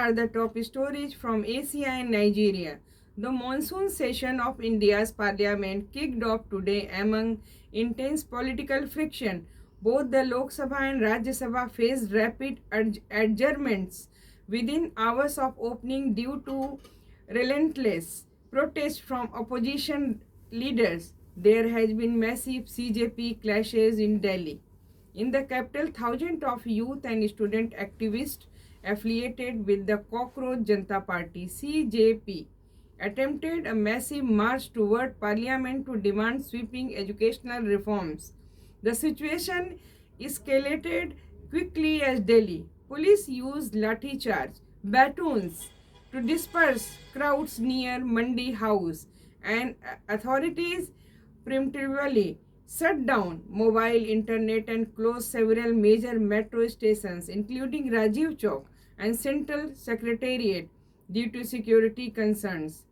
are the top stories from Asia and Nigeria. The monsoon session of India's parliament kicked off today among intense political friction. Both the Lok Sabha and Rajya Sabha faced rapid adjournments within hours of opening due to relentless protest from opposition leaders. There has been massive CJP clashes in Delhi. In the capital, thousands of youth and student activists affiliated with the Cockroach Janata Party (CJP) attempted a massive march toward parliament to demand sweeping educational reforms. The situation escalated quickly as Delhi police used lathi charge, batons to disperse crowds near Mandi House, and authorities preemptively shut down mobile internet and closed several major metro stations, including Rajiv Chowk and Central Secretariat, due to security concerns.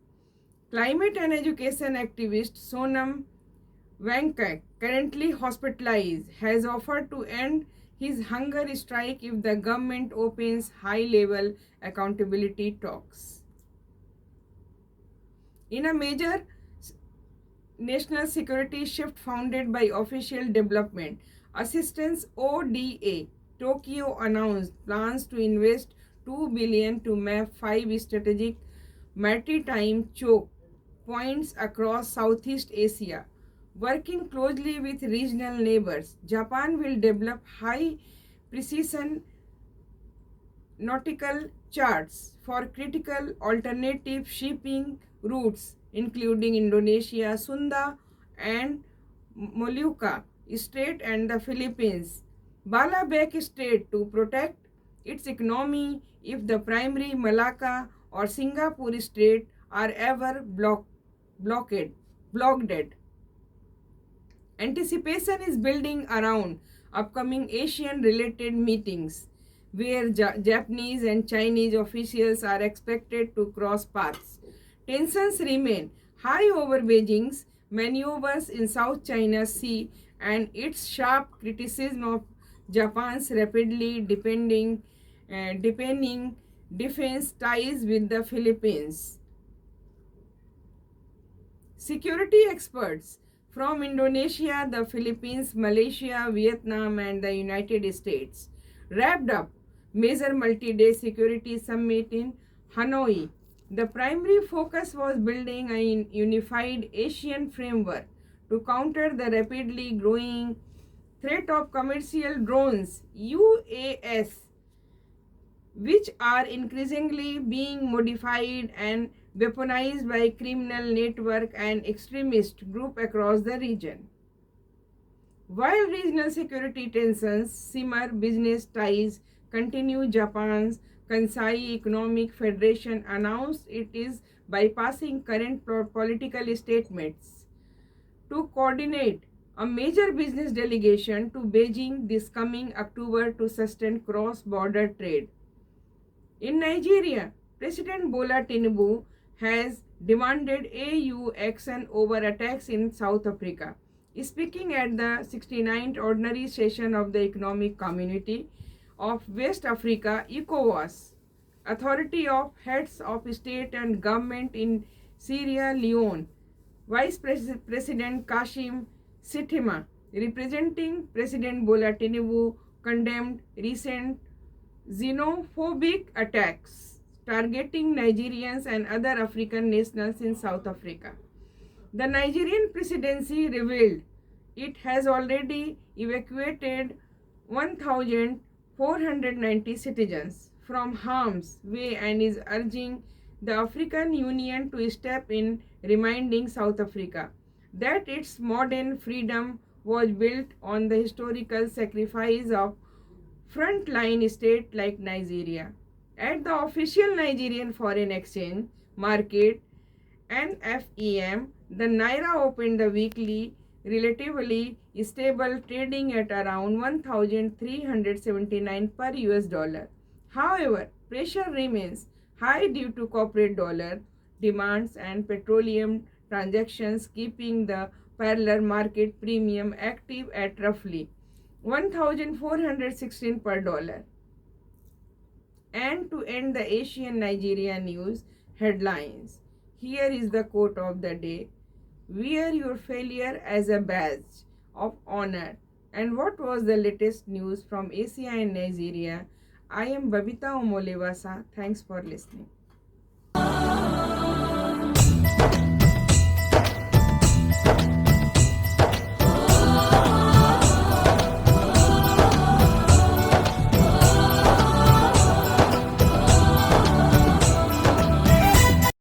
Climate and education activist Sonam Wangkok, currently hospitalized, has offered to end his hunger strike if the government opens high-level accountability talks. In a major national security shift founded by official development assistance ODA, Tokyo announced plans to invest 2 billion to map 5 strategic maritime choke points across Southeast Asia. Working closely with regional neighbors, Japan will develop high precision nautical charts for critical alternative shipping routes, including Indonesia, Sunda, and Molucca Strait and the Philippines. Balabac Strait to protect its economy if the primary Malacca or Singapore Strait are ever blocked. Anticipation is building around upcoming Asian related meetings where Japanese and Chinese officials are expected to cross paths. Tensions remain high over Beijing's maneuvers in South China Sea and its sharp criticism of Japan's rapidly deepening defense ties with the Philippines. Security experts from Indonesia, the Philippines, Malaysia, Vietnam, and the United States wrapped up major multi-day security summit in Hanoi. The primary focus was building a unified Asian framework to counter the rapidly growing threat of commercial drones UAS, which are increasingly being modified and weaponized by criminal network and extremist group across the region. While regional security tensions simmer, business ties continue. Japan's Kansai Economic Federation announced it is bypassing current political statements to coordinate a major business delegation to Beijing this coming October to sustain cross-border trade. In Nigeria, President Bola Tinubu has demanded AU action over attacks in South Africa. Speaking at the 69th Ordinary Session of the Economic Community of West Africa, ECOWAS, Authority of Heads of State and Government in Sierra Leone, Vice President Kashim Shettima, representing President Bola Tinubu, condemned recent xenophobic attacks targeting Nigerians and other African nationals in South Africa. The Nigerian presidency revealed it has already evacuated 1,490 citizens from harm's way and is urging the African Union to step in, reminding South Africa that its modern freedom was built on the historical sacrifice of frontline state like Nigeria. At the official Nigerian Foreign Exchange Market (NFEM), the Naira opened the weekly relatively stable, trading at around 1,379 per US dollar. However, pressure remains high due to corporate dollar demands and petroleum transactions, keeping the parallel market premium active at roughly 1,416 per dollar. and to end the Asian Nigeria news headlines. Here is the quote of the day: wear your failure as a badge of honor. And what was the latest news from Asia and Nigeria? I am Babita Omolewasa. Thanks for listening.